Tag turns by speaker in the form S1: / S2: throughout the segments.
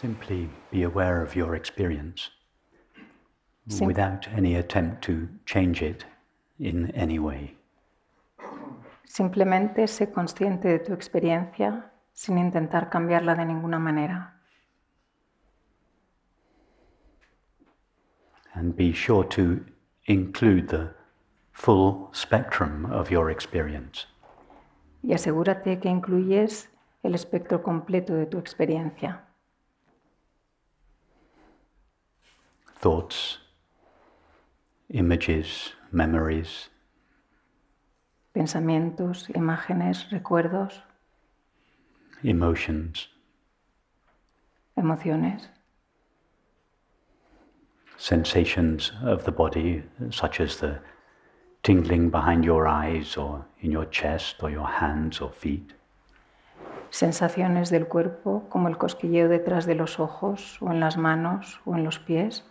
S1: Simply be aware of your experience without any attempt to change it in any way.
S2: Simplemente sé consciente de tu experiencia sin intentar cambiarla de ninguna manera.
S1: And be sure to include the full spectrum of your experience.
S2: Y asegúrate que incluyes el espectro completo de tu experiencia.
S1: Thoughts, images, memories,
S2: Pensamientos, imágenes, recuerdos,
S1: emotions,
S2: emociones,
S1: sensations of the body, such as the tingling behind your eyes or in your chest or your hands or feet.
S2: sensaciones del cuerpo como el cosquilleo detrás de los ojos o en las manos o en los pies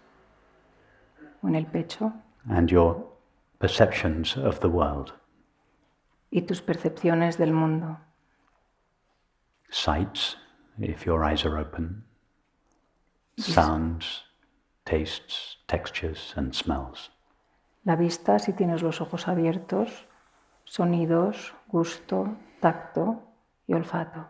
S2: o en el pecho.
S1: And your perceptions of the world.
S2: Y tus percepciones del mundo.
S1: Sights, if your eyes are open. Sounds, tastes, textures and smells.
S2: La vista si tienes los ojos abiertos, sonidos, gusto, tacto y olfato.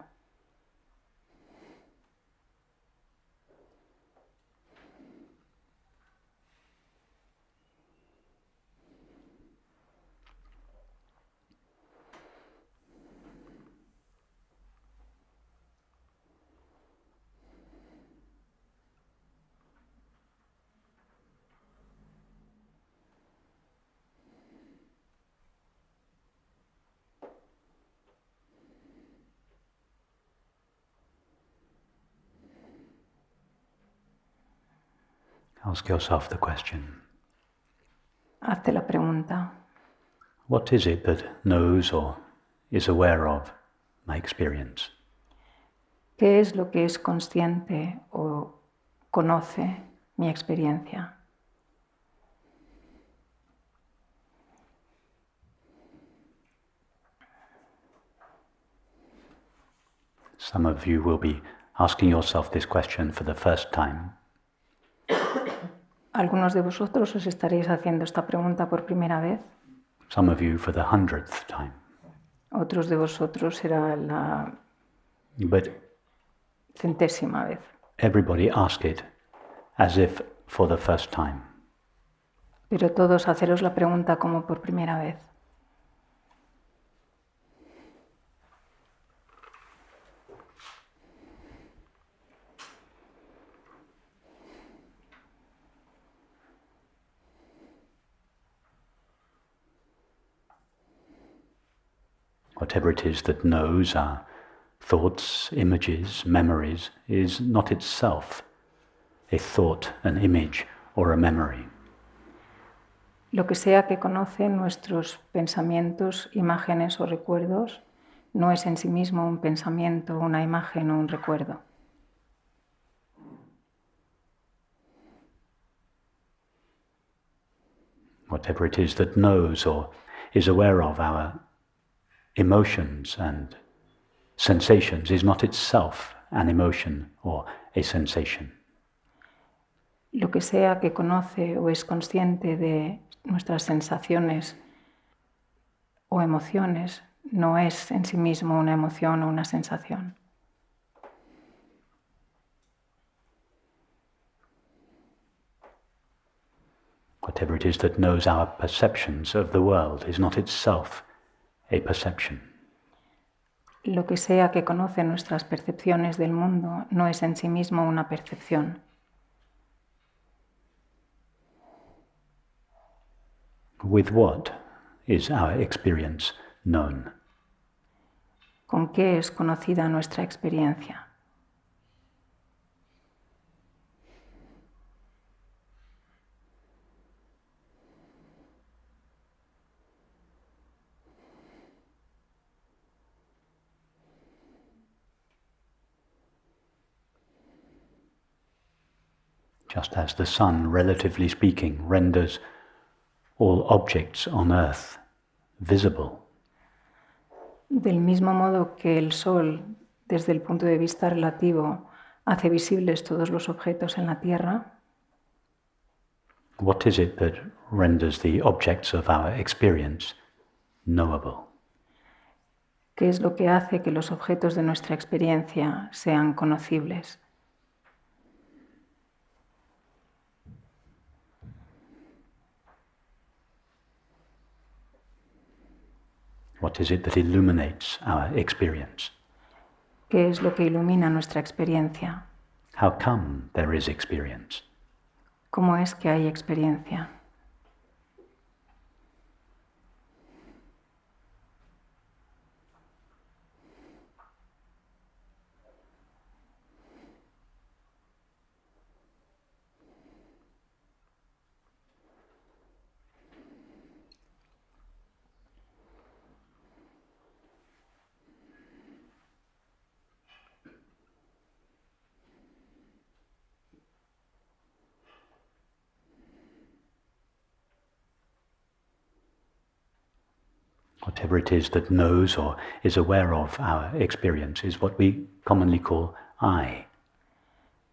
S1: Ask yourself the question.
S2: Hazte la pregunta.
S1: What is it that knows or is aware of my experience?
S2: ¿Qué es lo que es consciente o conoce mi experiencia?
S1: Some of you will be asking yourself this question for the first time.
S2: Algunos de vosotros os estaréis haciendo esta pregunta por primera vez.
S1: Some of you for the 100th time.
S2: Otros de vosotros será la
S1: But
S2: 100ª vez.
S1: everybody ask it as if for the first time.
S2: Pero todos haceros la pregunta como por primera vez.
S1: Whatever it is that knows our thoughts, images, memories is not itself a thought, an image, or a memory.
S2: Lo que sea que conoce nuestros pensamientos, imágenes o recuerdos no es en sí mismo un pensamiento, una imagen o un recuerdo.
S1: Whatever it is that knows or is aware of our emotions and sensations is not itself an emotion or a sensation.
S2: Lo que sea que conoce o es consciente de nuestras sensaciones o emociones no es en sí mismo una emoción o una sensación.
S1: Whatever it is that knows our perceptions of the world is not itself a perception.
S2: Lo que sea que conoce nuestras percepciones del mundo no es en sí mismo una percepción.
S1: With what is our experience known?
S2: ¿Con qué es conocida nuestra experiencia?
S1: Just as the sun, relatively speaking, renders all objects on earth visible.
S2: Del mismo modo que el sol, desde el punto de vista relativo, hace visibles todos los objetos en la tierra,
S1: what is it that renders the objects of our experience knowable?
S2: ¿qué es lo que hace que los objetos de nuestra experiencia sean conocibles?
S1: What is it that illuminates our experience?
S2: ¿Qué es lo que ilumina nuestra experiencia?
S1: How come there is experience?
S2: ¿Cómo es que hay experiencia?
S1: Whatever it is that knows or is aware of our experience is what we commonly call I.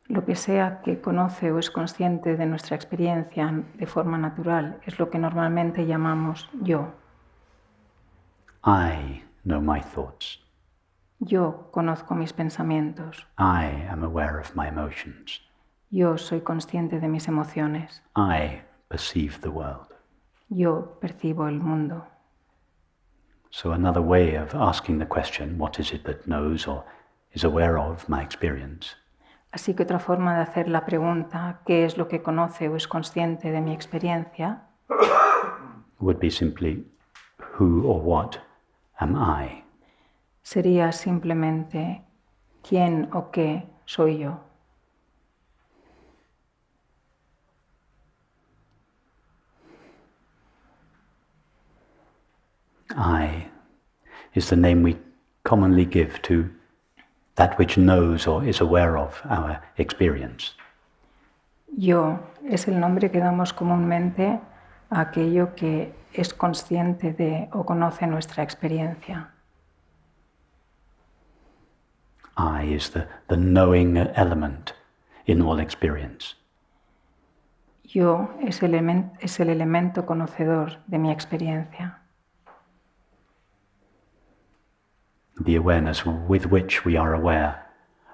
S2: Lo que sea que conoce o es consciente de nuestra experiencia de forma natural es lo que normalmente llamamos yo.
S1: I know my thoughts.
S2: Yo conozco mis pensamientos.
S1: I am aware of my emotions.
S2: Yo soy consciente de mis emociones.
S1: I perceive the world.
S2: Yo percibo el mundo.
S1: So another way of asking the question, what is it that knows or is aware of my experience,
S2: Así que otra forma de hacer la pregunta, ¿qué es lo que conoce o es consciente de mi experiencia?,
S1: would be simply, who or what am I?
S2: sería simplemente ¿quién o qué soy yo?
S1: I is the name we commonly give to that which knows or is aware of our experience.
S2: Yo es el nombre que damos comúnmente a aquello que es consciente de o conoce nuestra experiencia.
S1: I is the knowing element in all experience.
S2: Yo es el elemento conocedor de mi experiencia.
S1: The awareness with which we are aware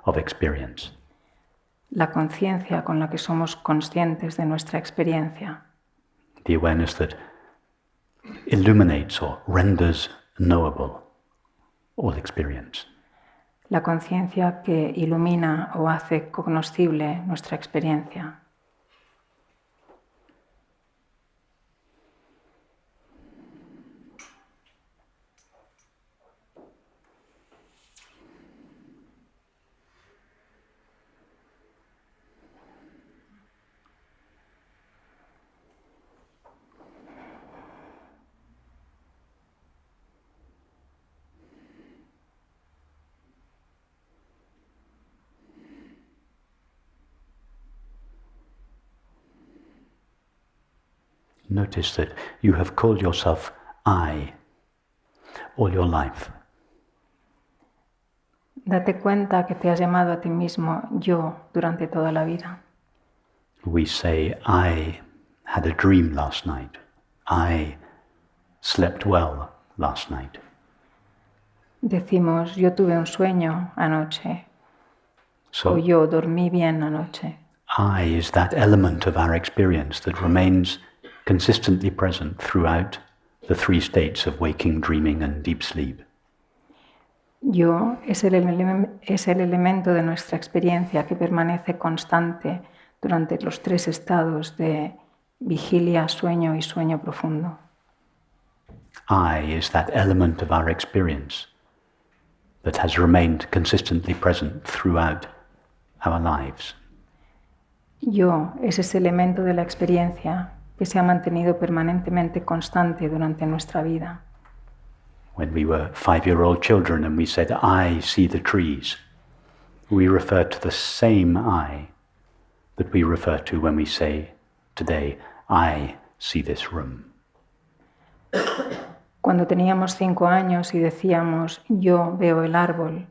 S1: of experience.
S2: La conciencia con la que somos conscientes de nuestra experiencia.
S1: The awareness that illuminates or renders knowable all experience.
S2: La conciencia que ilumina o hace cognoscible nuestra experiencia.
S1: Notice that you have called yourself I all your life.
S2: Date cuenta que te has llamado a ti mismo yo durante toda la vida.
S1: We say, I had a dream last night. I slept well last night.
S2: Decimos, yo tuve un sueño anoche, o
S1: So
S2: yo dormí bien anoche.
S1: I is that element of our experience that remains consistently present throughout the three states of waking, dreaming, and deep sleep.
S2: Yo es el elemento de nuestra experiencia que permanece constante durante los tres estados de vigilia, sueño y sueño profundo.
S1: I is that element of our experience that has remained consistently present throughout our lives.
S2: Yo es ese elemento de la experiencia que se ha mantenido permanentemente constante durante nuestra vida.
S1: When we were 5-year-old children and we said, I see the trees, we refer to the same I that we refer to when we say today, I see this room.
S2: Cuando teníamos 5 años y decíamos, yo veo el árbol,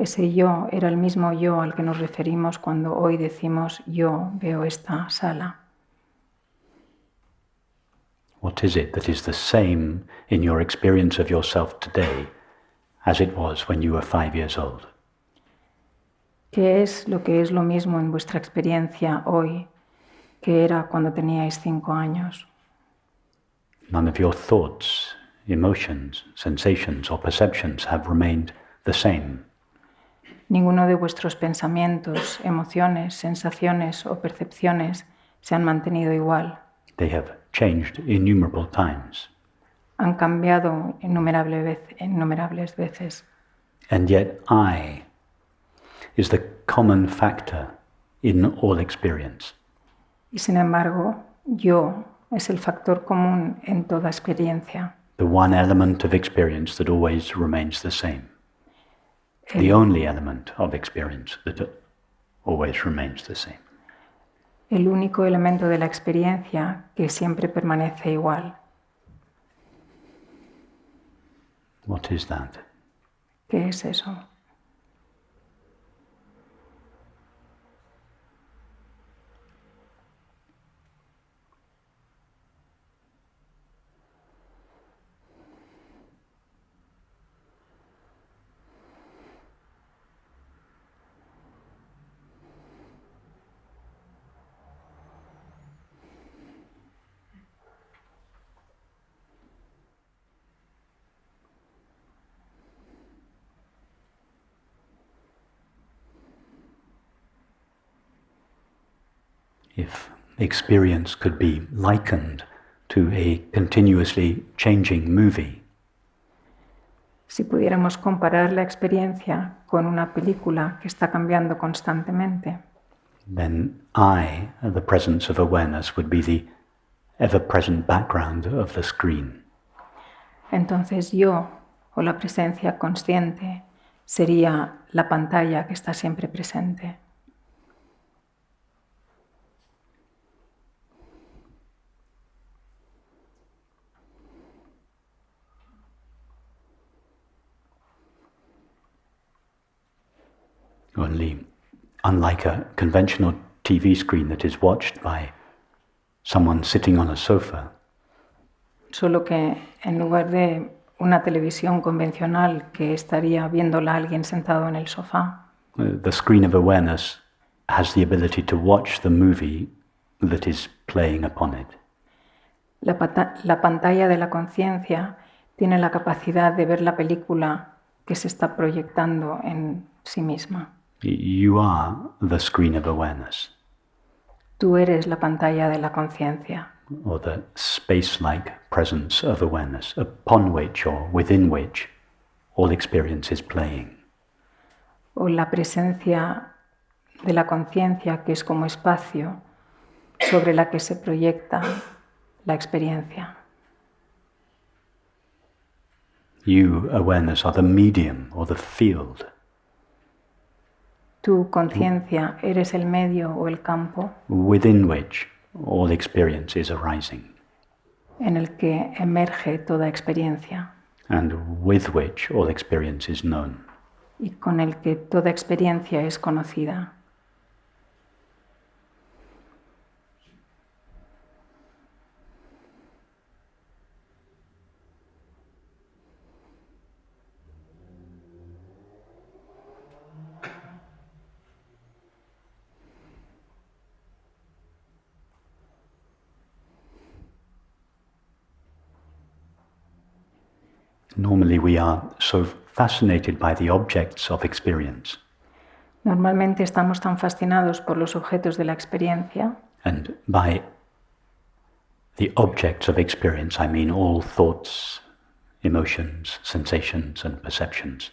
S2: Ese yo era el mismo yo al que nos referimos cuando hoy decimos yo veo esta sala.
S1: What is it that is the same in your experience of yourself today as it was when you were 5 years old?
S2: ¿Qué es lo que es lo mismo en vuestra experiencia hoy que era cuando teníais 5 años?
S1: None of your thoughts, emotions, sensations or perceptions have remained the same.
S2: Ninguno de vuestros pensamientos, emociones, sensaciones o percepciones se han mantenido igual.
S1: They have changed innumerable times.
S2: Han cambiado innumerables veces.
S1: And yet I is the common factor in all experience.
S2: Y sin embargo, yo es el factor común en toda experiencia.
S1: The one element of experience that always remains the same. The only element of experience that always remains the same.
S2: El único elemento de la experiencia que siempre permanece igual.
S1: What is that?
S2: ¿Qué es eso?
S1: If experience could be likened to a continuously changing movie,
S2: si pudiéramos comparar la experiencia con una película que está cambiando constantemente,
S1: then I, the presence of awareness, would be the ever-present background of the screen.
S2: entonces yo, o la presencia consciente, sería la pantalla que está siempre presente.
S1: Only, unlike a conventional TV screen that is watched by someone sitting on a sofa,
S2: Solo que en lugar de una televisión convencional que estaría viéndola alguien sentado en el sofá,
S1: the screen of awareness has the ability to watch the movie that is playing upon it.
S2: la pantalla de la conciencia tiene la capacidad de ver la película que se está proyectando en sí misma.
S1: You are the screen of awareness,
S2: Tú eres la pantalla de la conciencia,
S1: or the space-like presence of awareness, upon which or within which all experience is playing.
S2: o la presencia de la conciencia que es como espacio sobre la que se proyecta la experiencia.
S1: You, awareness, are the medium or the field
S2: Tu conciencia eres el medio o el campo
S1: within which all experience is arising,
S2: en el que emerge toda experiencia
S1: and with which all experience is known.
S2: y con el que toda experiencia es conocida.
S1: Normally we are so fascinated by the objects of experience,
S2: Normalmente estamos tan fascinados por los objetos de la experiencia,
S1: and by the objects of experience I mean all thoughts, emotions, sensations and perceptions.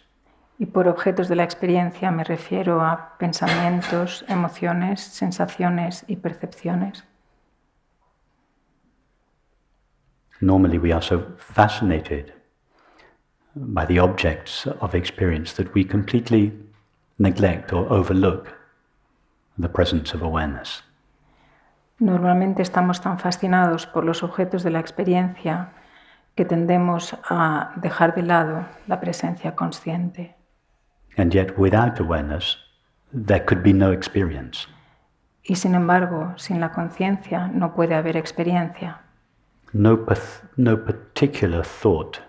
S2: y por objetos de la experiencia me refiero a pensamientos, emociones, sensaciones y percepciones.
S1: Normally we are so fascinated by the objects of experience that we completely neglect or overlook the presence of awareness.
S2: Normalmente estamos tan fascinados por los objetos de la experiencia que tendemos a dejar de lado la presencia consciente.
S1: And yet without awareness, there could be no experience.
S2: Y sin embargo, sin la conciencia no puede haber experiencia.
S1: No particular thought,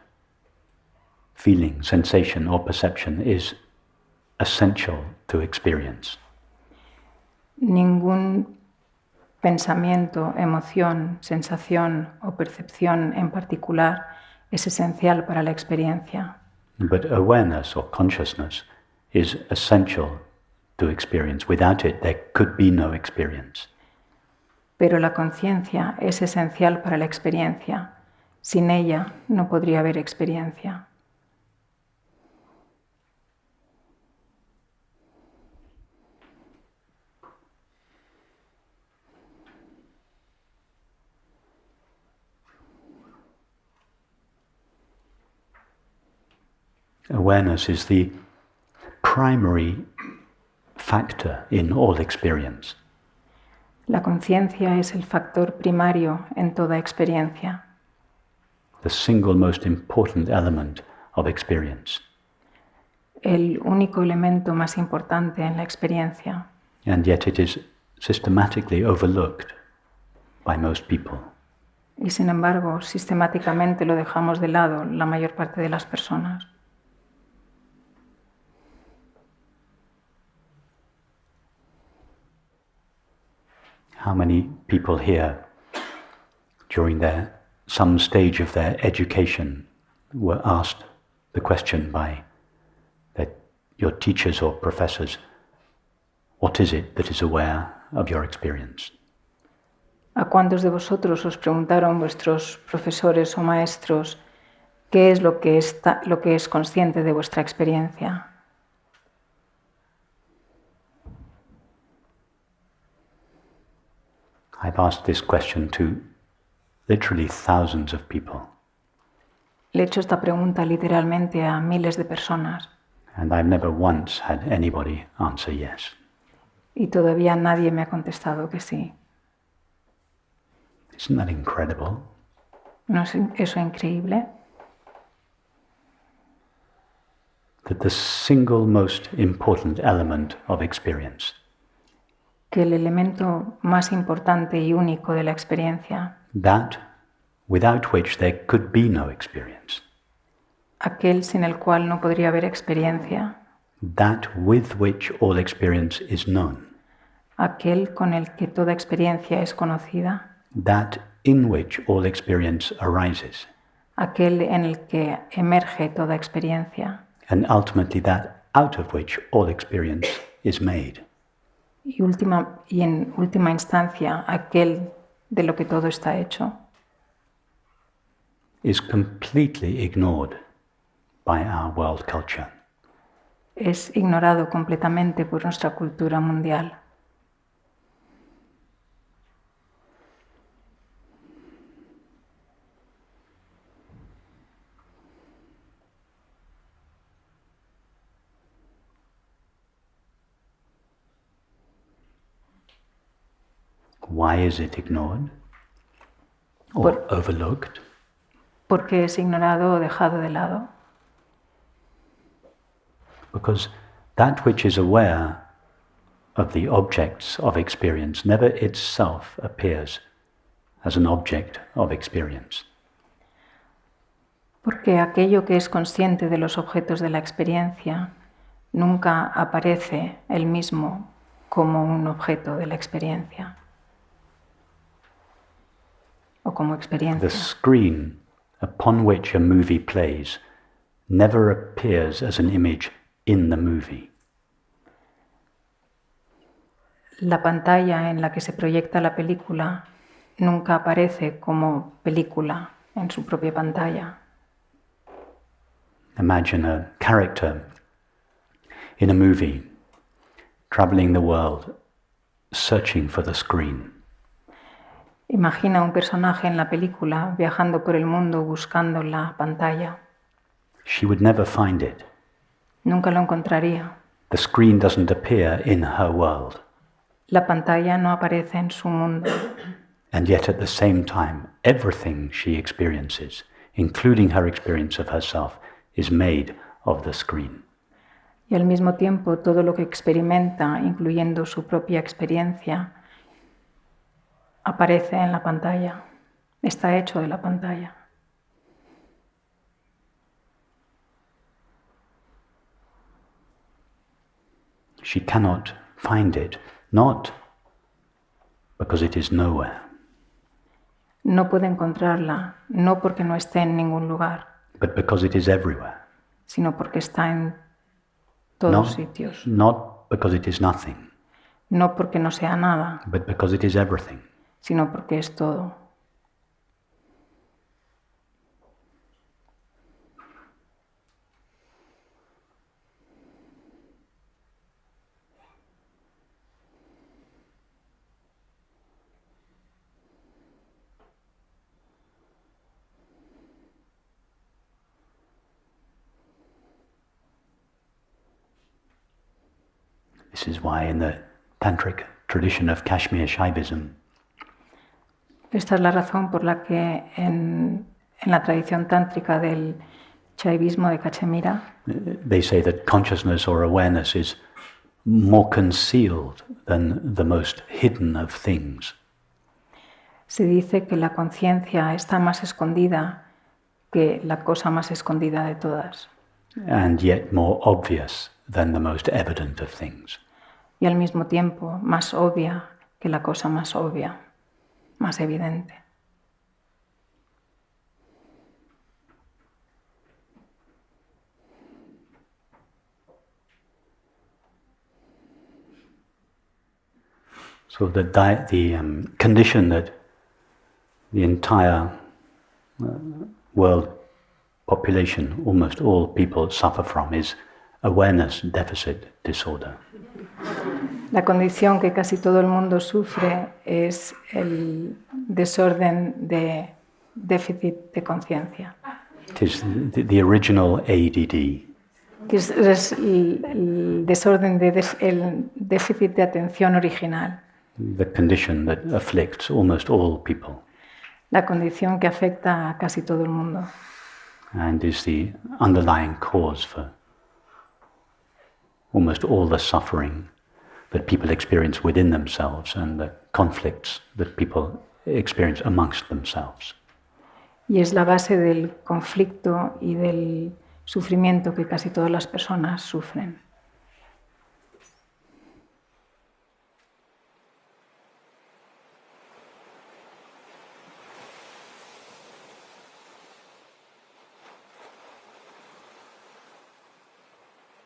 S1: feeling, sensation or perception is essential to experience.
S2: Ningún pensamiento, emoción, sensación o percepción en particular es esencial para la experiencia.
S1: But awareness or consciousness is essential to experience. Without it, there could be no experience.
S2: Pero la conciencia es esencial para la experiencia. Sin ella no podría haber experiencia.
S1: Awareness is the primary factor in all experience.
S2: La conciencia es el factor primario en toda experiencia.
S1: The single most important element of experience.
S2: El único elemento más importante en la experiencia.
S1: And yet it is systematically overlooked by most people.
S2: Y sin embargo, sistemáticamente lo dejamos de lado la mayor parte de las personas.
S1: How many people here during some stage of their education were asked the question by your teachers or professors, what is it that is aware of your experience?
S2: ¿A cuántos de vosotros os preguntaron vuestros profesores o maestros qué es lo que es consciente de vuestra experiencia?
S1: I've asked this question to literally thousands of people.
S2: Le he hecho esta pregunta literalmente a miles de personas.
S1: And I've never once had anybody answer yes.
S2: Y todavía nadie me ha contestado que sí.
S1: Isn't that incredible?
S2: ¿No es eso increíble?
S1: That the single most important element of experience,
S2: que el elemento más importante y único de la experiencia,
S1: that without which there could be no experience,
S2: aquel sin el cual no podría haber experiencia,
S1: that with which all experience is known,
S2: aquel con el que toda experiencia es conocida,
S1: that in which all experience arises,
S2: aquel en el que emerge toda experiencia,
S1: and ultimately that out of which all experience is made.
S2: Y en última instancia, aquel de lo que todo está hecho,
S1: is completely ignored by our world culture.
S2: Es ignorado completamente por nuestra cultura mundial.
S1: Why is it ignored or overlooked?
S2: ¿Por qué es ignorado o dejado de lado?
S1: Because that which is aware of the objects of experience never itself appears as an object of experience.
S2: Porque aquello que es consciente de los objetos de la experiencia nunca aparece él mismo como un objeto de la experiencia o como experiencia.
S1: The screen upon which a movie plays never appears as an image in the movie.
S2: La pantalla en la que se proyecta la película nunca aparece como película en su propia pantalla.
S1: Imagine a character in a movie traveling the world searching for the screen.
S2: Imagina un personaje en la película viajando por el mundo buscando la pantalla.
S1: She would never find it.
S2: Nunca lo encontraría.
S1: The screen doesn't appear in her world.
S2: La pantalla no aparece en su mundo.
S1: And yet at the same time, everything she experiences, including her experience of herself, is made of the screen.
S2: Y al mismo tiempo todo lo que experimenta, incluyendo su propia experiencia, aparece en la pantalla, está hecho de la pantalla.
S1: She cannot find it, not because it is nowhere,
S2: No puede encontrarla, no porque no esté en ningún lugar,
S1: but because it is everywhere.
S2: sino porque está en todos sitios.
S1: Not because it is nothing,
S2: No porque no sea nada,
S1: but because it is everything.
S2: sino porque es todo.
S1: This is why in the tantric tradition of Kashmir Shaivism,
S2: Esta es la razón por la que en la tradición tántrica del shaivismo de Cachemira
S1: they say that consciousness or awareness is more concealed than the most hidden of things.
S2: se dice que la conciencia está más escondida que la cosa más escondida de todas,
S1: And yet more obvious than the most evident of things.
S2: y al mismo tiempo más obvia que la cosa más obvia, más evidente.
S1: So the condition that the entire world population, almost all people suffer from, is awareness deficit disorder.
S2: La condición que casi todo el mundo sufre es el desorden de déficit de conciencia.
S1: It is the original ADD.
S2: Es el desorden el déficit de atención original.
S1: The condition that afflicts almost all people.
S2: La condición que afecta a casi todo el mundo.
S1: And is the underlying cause for almost all the suffering that people experience within themselves and the conflicts that people experience amongst themselves.
S2: Y es la base del conflicto y del sufrimiento que casi todas las personas sufren.